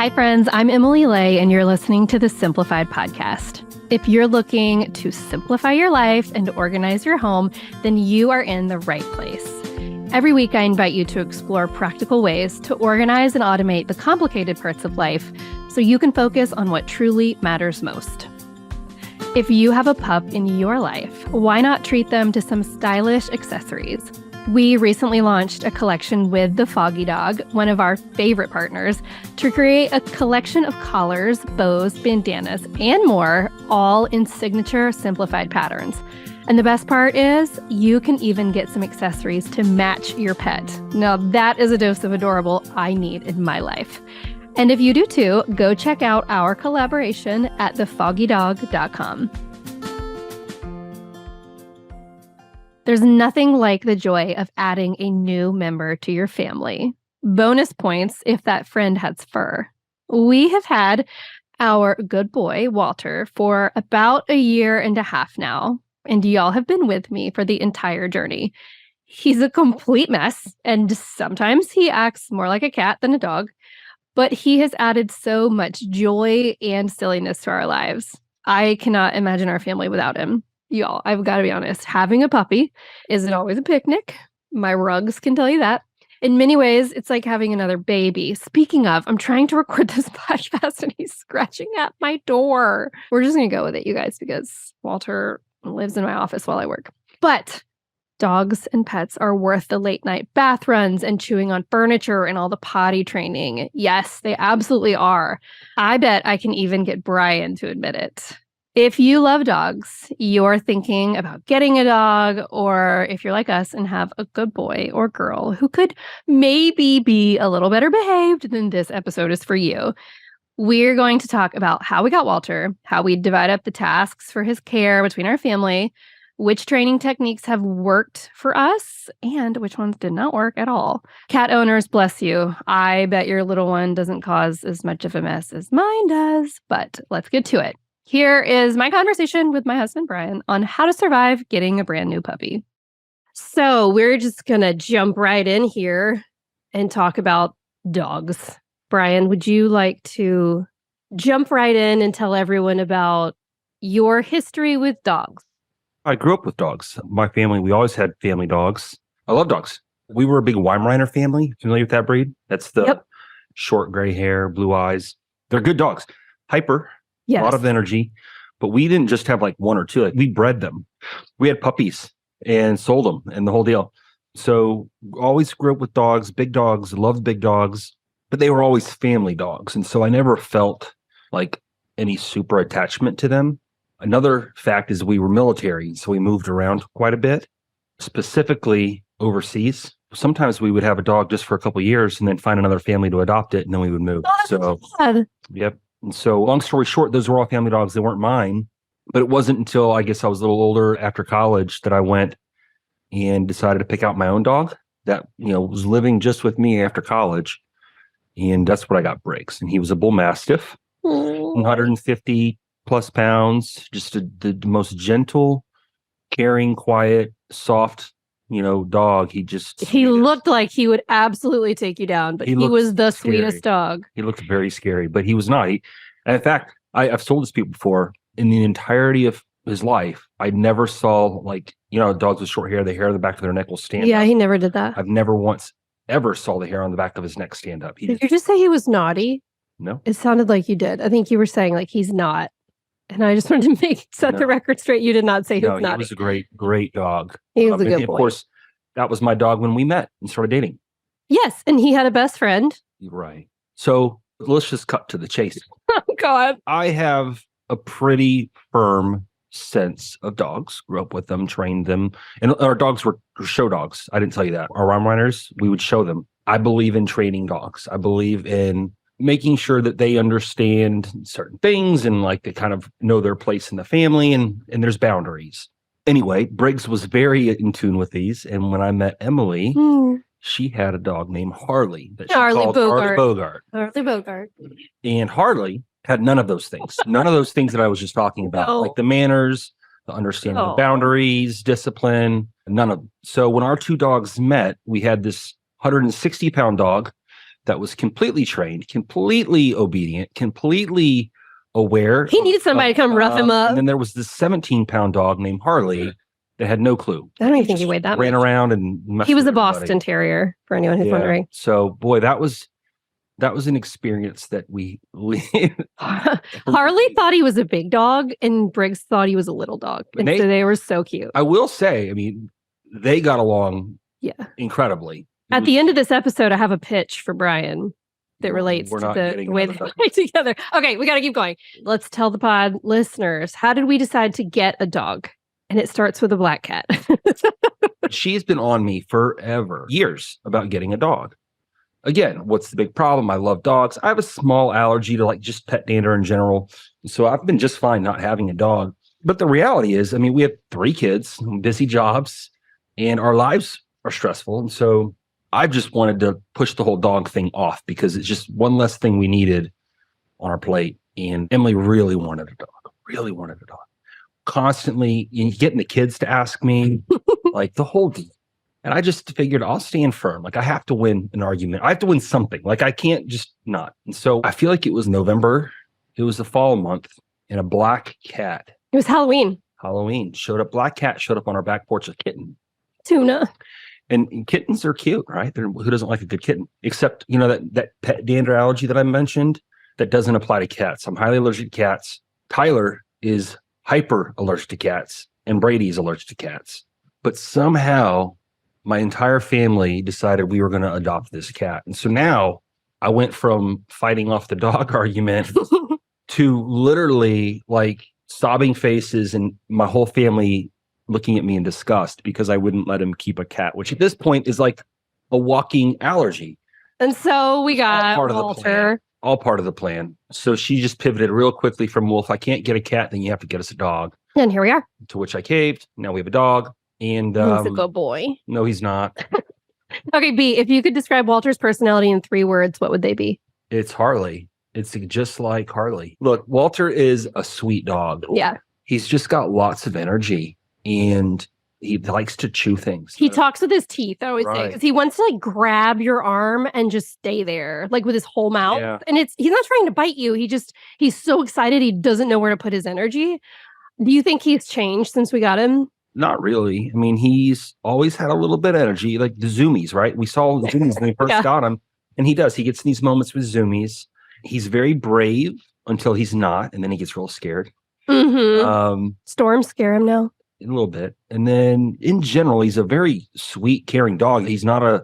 Hi, friends. I'm Emily Lay, and you're listening to the Simplified podcast. If you're looking to simplify your life and organize your home, then you are in the right place. Every week, I invite you to explore practical ways to organize and automate the complicated parts of life so you can focus on what truly matters most. If you have a pup in your life, why not treat them to some stylish accessories? We recently launched a collection with the Foggy Dog, one of our favorite partners, to create a collection of collars, bows, bandanas, and more, all in signature simplified patterns. And the best part is you can even get some accessories to match your pet. Now that is a dose of adorable I need in my life. And if you do too, go check out our collaboration at thefoggydog.com. There's nothing like the joy of adding a new member to your family. Bonus points if that friend has fur. We have had our good boy, Walter, for about a year and a half now, and y'all have been with me for the entire journey. He's a complete mess, and sometimes he acts more like a cat than a dog, but he has added so much joy and silliness to our lives. I cannot imagine our family without him. Y'all, I've got to be honest, having a puppy isn't always a picnic. My rugs can tell you that. In many ways, it's like having another baby. Speaking of, I'm trying to record this podcast and he's scratching at my door. We're just going to go with it, you guys, because Walter lives in my office while I work. But dogs and pets are worth the late night bath runs and chewing on furniture and all the potty training. Yes, they absolutely are. I bet I can even get Bryan to admit it. If you love dogs, you're thinking about getting a dog, or if you're like us and have a good boy or girl who could maybe be a little better behaved, then this episode is for you. We're going to talk about how we got Walter, how we divide up the tasks for his care between our family, which training techniques have worked for us, and which ones did not work at all. Cat owners, bless you. I bet your little one doesn't cause as much of a mess as mine does, but let's get to it. Here is my conversation with my husband, Bryan, on how to survive getting a brand new puppy. So we're just going to jump right in here and talk about dogs. Bryan, would you like to jump right in and tell everyone about your history with dogs? I grew up with dogs. My family, we always had family dogs. I love dogs. We were a big Weimaraner family. Familiar with that breed? That's the short gray hair, blue eyes. They're good dogs. Hyper, a lot of energy. But we didn't just have like one or two. Like, we bred them. We had puppies and sold them and the whole deal. So always grew up with dogs, loved big dogs, but they were always family dogs. And so I never felt like any super attachment to them. Another fact is we were military, so we moved around quite a bit, specifically overseas. Sometimes we would have a dog just for a couple of years and then find another family to adopt it, and then we would move. Yep. And so long story short, those were all family dogs. They weren't mine, but it wasn't until I guess I was a little older after college that I went and decided to pick out my own dog that, was living just with me after college. And that's what I got, Briggs. And he was a bull mastiff, 150 plus pounds, just the most gentle, caring, quiet, soft, dog. He looked like he would absolutely take you down, but he was the sweetest dog. He looked very scary, but he was not. And in fact, I've told this to people before, in the entirety of his life, I never saw dogs with short hair, the hair on the back of their neck will stand up. Yeah, he never did that. I've never once ever saw the hair on the back of his neck stand up. Did you just say he was naughty? No. It sounded like you did. I think you were saying like he's not. And I just wanted to set the record straight. You did not say he was naughty. He was a great dog. He was a good boy. Of course, that was my dog when we met and started dating. Yes, and he had a best friend. Right. So let's just cut to the chase. Oh, God. I have a pretty firm sense of dogs. Grew up with them, trained them. And our dogs were show dogs. I didn't tell you that. Our Weimaraners, we would show them. I believe in training dogs. I believe in making sure that they understand certain things and like they kind of know their place in the family and there's boundaries. Anyway, Briggs was very in tune with these. And when I met Emily, she had a dog named Harley that she called Harley Bogart. Harley Bogart. And Harley had none of those things. None of those things that I was just talking about, like the manners, the understanding of boundaries, discipline, none of them. So when our two dogs met, we had this 160-pound dog that was completely trained, completely obedient, completely aware. He needed somebody to come rough him up. And then there was this 17-pound dog named Harley that had no clue. I don't even think he weighed that ran much. around and he was a Boston Terrier, for anyone who's wondering. So, boy, that was an experience that we Harley thought he was a big dog, and Briggs thought he was a little dog. And so they were so cute. I will say, I mean, they got along incredibly. At the end of this episode, I have a pitch for Bryan that relates to the way they play together. Okay, we got to keep going. Let's tell the pod listeners, how did we decide to get a dog? And it starts with a black cat. She's been on me forever, years, about getting a dog. Again, what's the big problem? I love dogs. I have a small allergy to like just pet dander in general. So I've been just fine not having a dog. But the reality is, I mean, we have 3 kids, busy jobs, and our lives are stressful. And so I just wanted to push the whole dog thing off because it's just one less thing we needed on our plate. And Emily really wanted a dog, constantly getting the kids to ask me, like the whole deal. And I just figured I'll stand firm. Like I have to win an argument. I have to win something. Like I can't just not. And so I feel like it was November. It was the fall month, and a black cat. It was Halloween. Black cat showed up on our back porch, a kitten. Tuna. And kittens are cute, right? Who doesn't like a good kitten? Except, you know, that pet dander allergy that I mentioned, that doesn't apply to cats. I'm highly allergic to cats. Tyler is hyper allergic to cats, and Brady is allergic to cats. But somehow my entire family decided we were going to adopt this cat. And so now I went from fighting off the dog argument to literally like sobbing faces and my whole family looking at me in disgust because I wouldn't let him keep a cat, which at this point is like a walking allergy. And so we got Walter. All part of the plan. So she just pivoted real quickly from, well, if I can't get a cat, then you have to get us a dog. And here we are. To which I caved. Now we have a dog. And he's a good boy. No, he's not. Okay, B, if you could describe Walter's personality in 3 words, what would they be? It's Harley. It's just like Harley. Look, Walter is a sweet dog. Yeah. He's just got lots of energy and he likes to chew things. He talks with his teeth, I always say, because he wants to like grab your arm and just stay there, like with his whole mouth. Yeah. And he's not trying to bite you. He's so excited he doesn't know where to put his energy. Do you think he's changed since we got him? Not really. I mean, he's always had a little bit of energy, like the zoomies, right? We saw the zoomies when we first got him, and he does. He gets these moments with zoomies. He's very brave until he's not, and then he gets real scared. Mm-hmm. Storms scare him now? A little bit. And then in general, he's a very sweet, caring dog. He's not a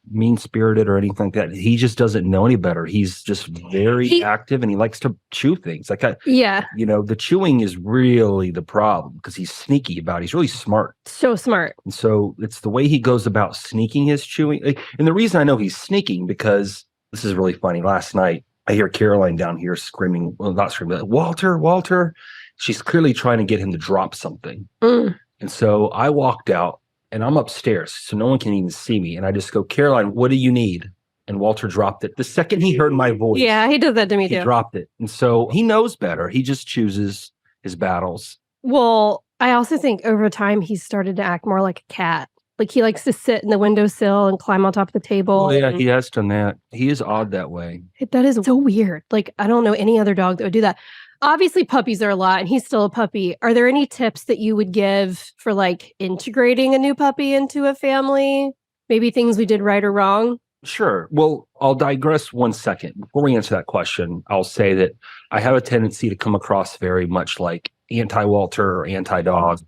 mean-spirited or anything like that. He just doesn't know any better. He's just very active and he likes to chew things. Like, you know, the chewing is really the problem because he's sneaky about it. He's really smart. So smart. And so it's the way he goes about sneaking his chewing. And the reason I know he's sneaking because this is really funny. Last night, I hear Caroline down here screaming, well, not screaming, like, Walter. She's clearly trying to get him to drop something. And so I walked out. And I'm upstairs, so no one can even see me. And I just go, Caroline, what do you need? And Walter dropped it. The second he heard my voice. Yeah, he does that to me too. He dropped it. And so he knows better. He just chooses his battles. Well, I also think over time, he's started to act more like a cat. Like he likes to sit in the windowsill and climb on top of the table. Oh, yeah, he has done that. He is odd that way. That is so weird. Like, I don't know any other dog that would do that. Obviously, puppies are a lot, and he's still a puppy. Are there any tips that you would give for like integrating a new puppy into a family? Maybe things we did right or wrong? Sure. Well, I'll digress 1 second. Before we answer that question, I'll say that I have a tendency to come across very much like anti-Walter or anti-dog.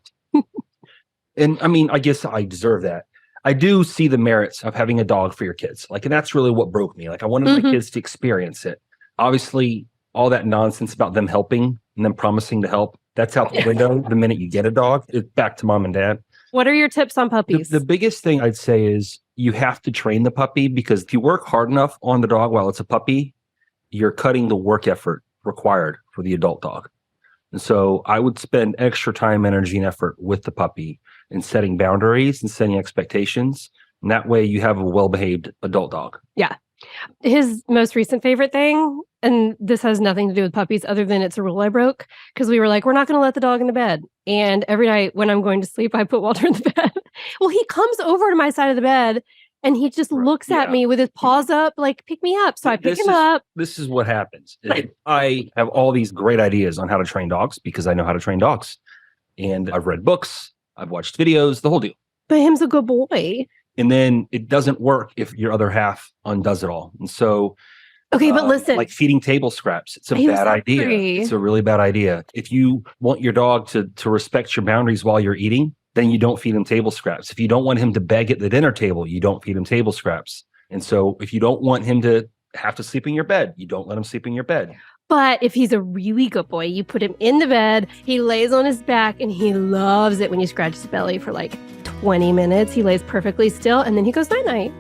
And I mean, I guess I deserve that. I do see the merits of having a dog for your kids. Like, and that's really what broke me. Like, I wanted my kids to experience it. Obviously, all that nonsense about them helping and them promising to help, that's out the window the minute you get a dog. It's back to mom and dad. What are your tips on puppies? The biggest thing I'd say is you have to train the puppy because if you work hard enough on the dog while it's a puppy, you're cutting the work effort required for the adult dog. And so I would spend extra time, energy, and effort with the puppy in setting boundaries and setting expectations. And that way you have a well-behaved adult dog. Yeah. His most recent favorite thing, and this has nothing to do with puppies other than it's a rule I broke, because we were like, we're not going to let the dog in the bed. And every night when I'm going to sleep, I put Walter in the bed. Well, he comes over to my side of the bed And he just looks at me with his paws up, like, pick me up. So I pick him up. This is what happens. I have all these great ideas on how to train dogs because I know how to train dogs. And I've read books, I've watched videos, the whole deal. But him's a good boy. And then it doesn't work if your other half undoes it all. And so, okay, but listen, like feeding table scraps, it's a bad idea. It's a really bad idea. If you want your dog to respect your boundaries while you're eating, then you don't feed him table scraps. If you don't want him to beg at the dinner table, you don't feed him table scraps. And so if you don't want him to have to sleep in your bed, you don't let him sleep in your bed. But if he's a really good boy, you put him in the bed, he lays on his back, and he loves it when you scratch his belly for like 20 minutes. He lays perfectly still, and then he goes night-night.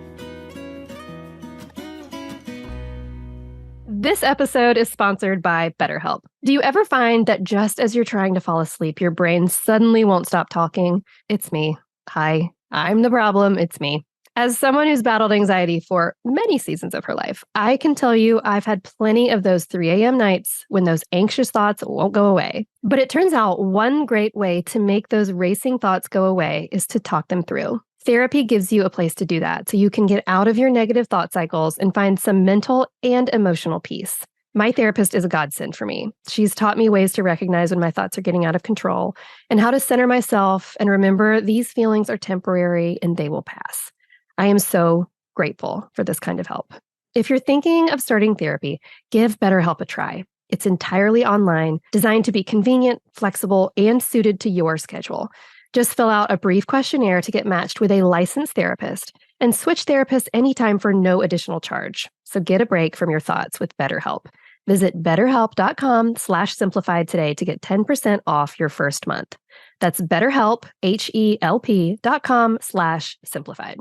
This episode is sponsored by BetterHelp. Do you ever find that just as you're trying to fall asleep, your brain suddenly won't stop talking? It's me. Hi, I'm the problem. It's me. As someone who's battled anxiety for many seasons of her life, I can tell you I've had plenty of those 3 a.m. nights when those anxious thoughts won't go away. But it turns out one great way to make those racing thoughts go away is to talk them through. Therapy gives you a place to do that so you can get out of your negative thought cycles and find some mental and emotional peace. My therapist is a godsend for me. She's taught me ways to recognize when my thoughts are getting out of control and how to center myself and remember these feelings are temporary and they will pass. I am so grateful for this kind of help. If you're thinking of starting therapy, give BetterHelp a try. It's entirely online, designed to be convenient, flexible, and suited to your schedule. Just fill out a brief questionnaire to get matched with a licensed therapist and switch therapists anytime for no additional charge. So get a break from your thoughts with BetterHelp. Visit betterhelp.com/simplified today to get 10% off your first month. That's BetterHelp, HELP.com/simplified.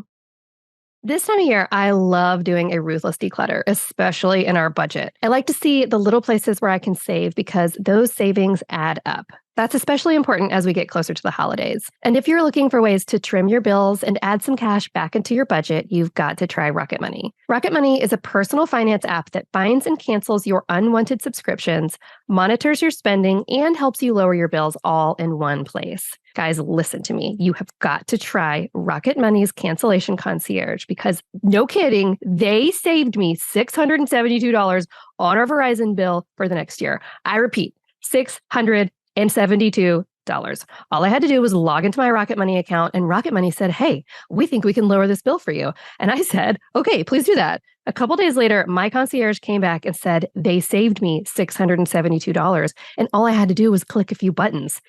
This time of year, I love doing a ruthless declutter, especially in our budget. I like to see the little places where I can save because those savings add up. That's especially important as we get closer to the holidays. And if you're looking for ways to trim your bills and add some cash back into your budget, you've got to try Rocket Money. Rocket Money is a personal finance app that finds and cancels your unwanted subscriptions, monitors your spending, and helps you lower your bills all in one place. Guys, listen to me. You have got to try Rocket Money's cancellation concierge because, no kidding, they saved me $672 on our Verizon bill for the next year. I repeat, $672. All I had to do was log into my Rocket Money account, and Rocket Money said, hey, we think we can lower this bill for you. And I said, okay, please do that. A couple days later, my concierge came back and said they saved me $672. And all I had to do was click a few buttons.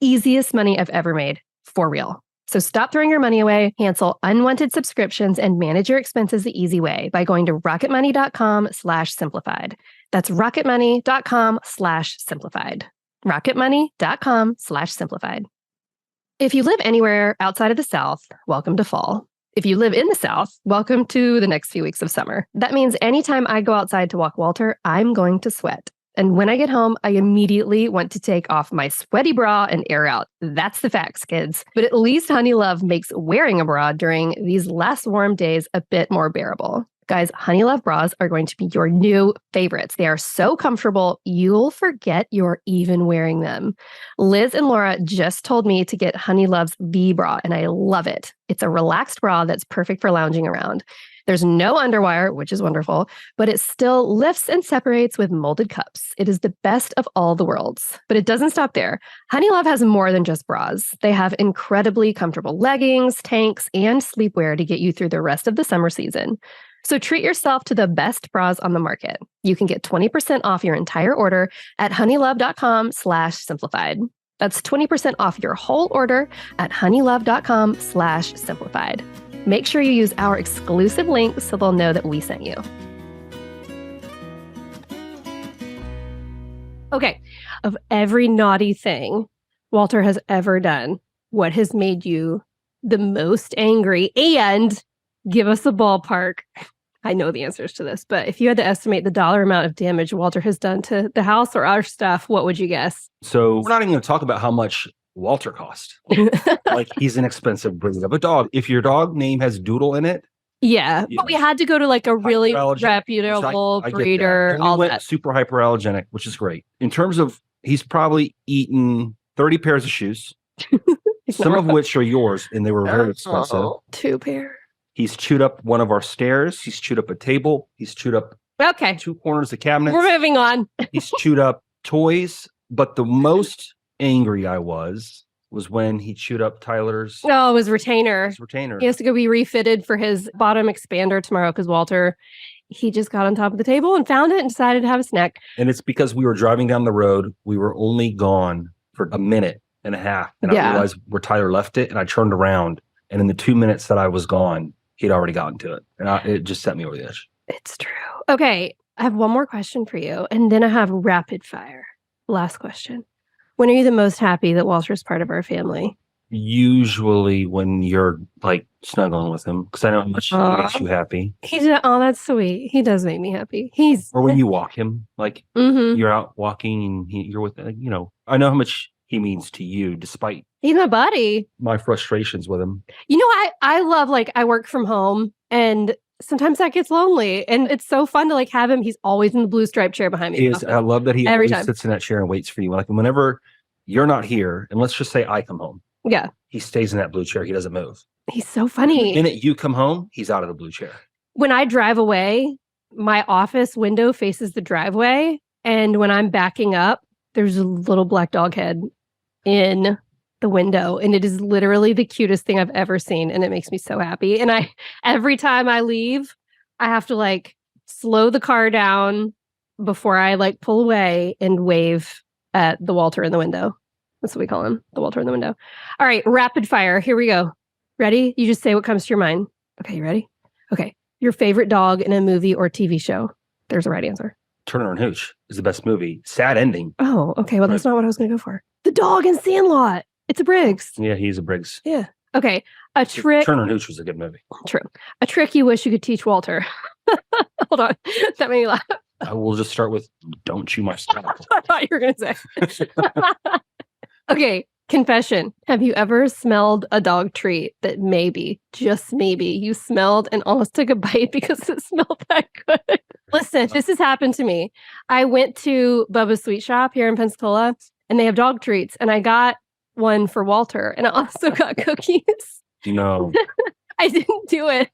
Easiest money I've ever made, for real. So stop throwing your money away, cancel unwanted subscriptions, and manage your expenses the easy way by going to rocketmoney.com/simplified. That's rocketmoney.com/simplified. rocketmoney.com/simplified. If you live anywhere outside of the South, welcome to fall. If you live in the South, welcome to the next few weeks of summer. That means anytime I go outside to walk Walter, I'm going to sweat. And when I get home, I immediately want to take off my sweaty bra and air out. That's the facts, kids. But at least Honeylove makes wearing a bra during these less warm days a bit more bearable. Guys, Honeylove bras are going to be your new favorites. They are so comfortable, you'll forget you're even wearing them. Liz and Laura just told me to get Honeylove's V-Bra, and I love it. It's a relaxed bra that's perfect for lounging around. There's no underwire, which is wonderful, but it still lifts and separates with molded cups. It is the best of all the worlds. But it doesn't stop there. Honeylove has more than just bras. They have incredibly comfortable leggings, tanks, and sleepwear to get you through the rest of the summer season. So treat yourself to the best bras on the market. You can get 20% off your entire order at honeylove.com/simplified. That's 20% off your whole order at honeylove.com/simplified. Make sure you use our exclusive link so they'll know that we sent you. Okay, of every naughty thing Walter has ever done, what has made you the most angry? And give us a ballpark. I know the answers to this, but if you had to estimate the dollar amount of damage Walter has done to the house or our stuff, what would you guess? So we're not even going to talk about how much Walter cost. Like, he's an expensive breed of a dog. If your dog name has Doodle in it. Yeah, but we had to go to like a really reputable breeder. All that super hyperallergenic, which is great. In terms of, he's probably eaten 30 pairs of shoes, some of which are yours, and they were very expensive. 2 pair. He's chewed up one of our stairs. He's chewed up a table. He's chewed up two corners of cabinets. We're moving on. He's chewed up toys. But the most angry I was when he chewed up Tyler's. Oh, his retainer. His retainer. He has to go be refitted for his bottom expander tomorrow because Walter, he just got on top of the table and found it and decided to have a snack. And it's because we were driving down the road. We were only gone for a minute and a half. And I realized where Tyler left it. And I turned around. And in the 2 minutes that I was gone, he'd already gotten to it. And it just set me over the edge. It's true. Okay. I have one more question for you. And then I have rapid fire. Last question. When are you the most happy that Walter's part of our family? Usually when you're like snuggling with him, because I know how much he makes you happy. That's sweet. He does make me happy. Or when you walk him, like you're out walking and you're with, I know how much he means to you, despite he's my buddy. My frustrations with him. I love, I work from home and sometimes that gets lonely, and it's so fun to have him. He's always in the blue striped chair behind me. I love that he always sits in that chair and waits for you. Like whenever you're not here, and let's just say I come home. Yeah. He stays in that blue chair. He doesn't move. He's so funny. The minute you come home, he's out of the blue chair. When I drive away, my office window faces the driveway, and when I'm backing up, there's a little black dog head in the window, and it is literally the cutest thing I've ever seen, and it makes me so happy. And every time I leave, I have to slow the car down before I pull away and wave at the Walter in the window. That's what we call him, the Walter in the window. All right, rapid fire. Here we go. Ready? You just say what comes to your mind. Okay, you ready? Okay. Your favorite dog in a movie or TV show. There's a right answer. Turner and Hooch is the best movie. Sad ending. Oh, okay. Well, that's not what I was going to go for. The dog in Sandlot. It's a Briggs. Yeah, he's a Briggs. Yeah. Okay. A trick. Turner and Hooch was a good movie. True. A trick you wish you could teach Walter. Hold on. That made me laugh. I will just start with, don't chew my stuff. I thought you were going to say. Okay. Confession. Have you ever smelled a dog treat that maybe, just maybe, you smelled and almost took a bite because it smelled that good? Listen, this has happened to me. I went to Bubba's Sweet Shop here in Pensacola, and they have dog treats, and I got one for Walter, and I also got cookies. No. I didn't do it.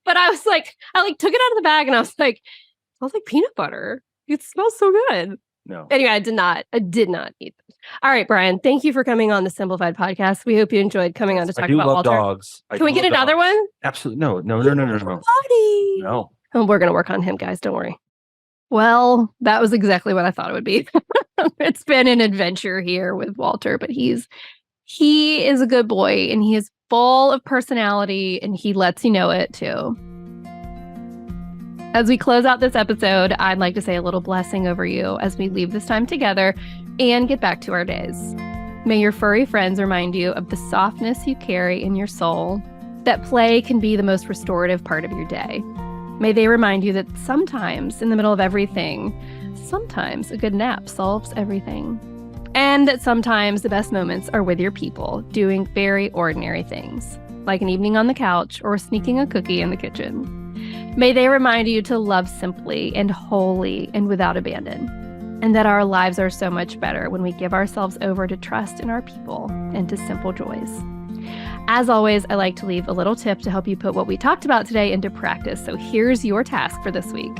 But I was I took it out of the bag, and I was like, it smells like peanut butter. It smells so good. No. Anyway, I did not eat them. All right, Bryan, thank you for coming on the Simplified podcast. We hope you enjoyed coming on to talk about Walter. Dogs. Can we get another one? Absolutely. No. Buddy. No. Oh, we're going to work on him, guys. Don't worry. Well, that was exactly what I thought it would be. It's been an adventure here with Walter, but he is a good boy, and he is full of personality, and he lets you know it too. As we close out this episode, I'd like to say a little blessing over you as we leave this time together and get back to our days. May your furry friends remind you of the softness you carry in your soul, that play can be the most restorative part of your day. May they remind you that sometimes, in the middle of everything, sometimes a good nap solves everything. And that sometimes the best moments are with your people, doing very ordinary things, like an evening on the couch or sneaking a cookie in the kitchen. May they remind you to love simply and wholly and without abandon, and that our lives are so much better when we give ourselves over to trust in our people and to simple joys. As always, I like to leave a little tip to help you put what we talked about today into practice. So here's your task for this week.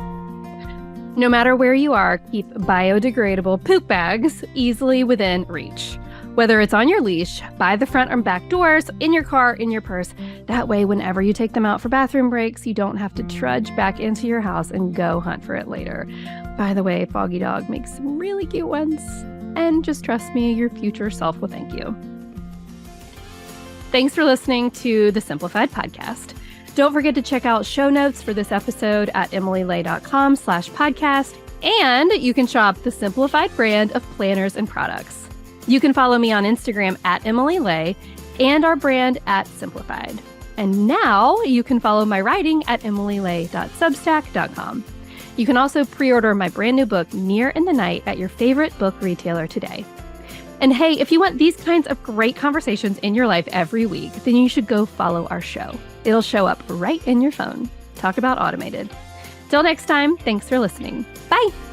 No matter where you are, keep biodegradable poop bags easily within reach. Whether it's on your leash, by the front or back doors, in your car, in your purse. That way, whenever you take them out for bathroom breaks, you don't have to trudge back into your house and go hunt for it later. By the way, Foggy Dog makes some really cute ones. And just trust me, your future self will thank you. Thanks for listening to the Simplified podcast. Don't forget to check out show notes for this episode at emilylay.com/podcast. And you can shop the Simplified brand of planners and products. You can follow me on Instagram at Emily Lay and our brand at Simplified. And now you can follow my writing at emilylay.substack.com. You can also pre-order my brand new book, Near in the Night, at your favorite book retailer today. And hey, if you want these kinds of great conversations in your life every week, then you should go follow our show. It'll show up right in your phone. Talk about automated. Till next time, thanks for listening. Bye.